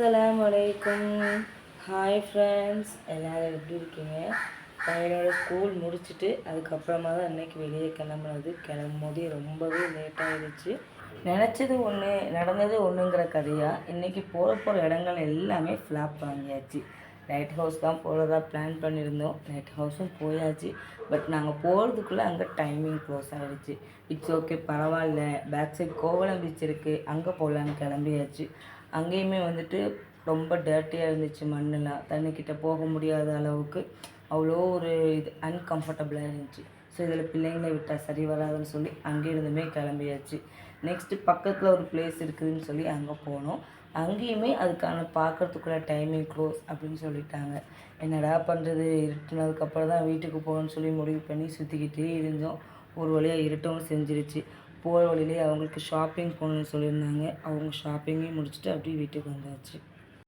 அஸ்ஸலாமு அலைக்கும். Hi friends, எல்லோரும் எப்படி இருக்கீங்க? பையனோட ஸ்கூல் முடிச்சுட்டு அதுக்கப்புறமா தான் இன்றைக்கி வெளியே கிளம்பும்போது ரொம்பவே லேட்டாகிடுச்சு. நினச்சது ஒன்று நடந்தது ஒன்றுங்கிற கதையாக இன்றைக்கி போகிற இடங்கள் எல்லாமே ஃப்ளாப் வாங்கியாச்சு. லைட் ஹவுஸ் தான் போகிறதா பிளான் பண்ணியிருந்தோம். லைட் ஹவுஸும் போயாச்சு. பட் நாங்கள் போகிறதுக்குள்ளே அங்கே டைமிங் க்ளோஸ் ஆகிடுச்சு. இட்ஸ் ஓகே, பரவாயில்ல. பேக் சைட் கோவளம் பீச் இருக்குது, அங்கே போகலான்னு கிளம்பியாச்சு. அங்கேயுமே வந்துட்டு ரொம்ப டர்ட்டியாக இருந்துச்சு. மண்ணெலாம் தண்ணிக்கிட்ட போக முடியாத அளவுக்கு அவ்வளோ ஒரு அன்கம்ஃபர்டபுளாக இருந்துச்சு. ஸோ இதில் பிள்ளைங்களை விட்டால் சரி வராதுன்னு சொல்லி அங்கேருந்துமே கிளம்பியாச்சு. நெக்ஸ்ட்டு பக்கத்தில் ஒரு பிளேஸ் இருக்குதுன்னு சொல்லி அங்கே போனோம். அங்கேயுமே அதுக்கான பார்க்குறதுக்குள்ள டைமிங் க்ளோஸ் அப்படின்னு சொல்லிட்டாங்க. என்னடா பண்ணுறது, இருட்டுனதுக்கப்புறம் தான் வீட்டுக்கு போகணும்னு சொல்லி முடிவு பண்ணி சுற்றிக்கிட்டே இருந்தோம். ஒரு வழியாக இருட்டவும் செஞ்சிருச்சு. போகிற வழியிலே அவங்களுக்கு ஷாப்பிங் போகணுன்னு சொல்லியிருந்தாங்க. அவங்க ஷாப்பிங்கையும் முடிச்சுட்டு அப்படியே வீட்டுக்கு வந்தாச்சு.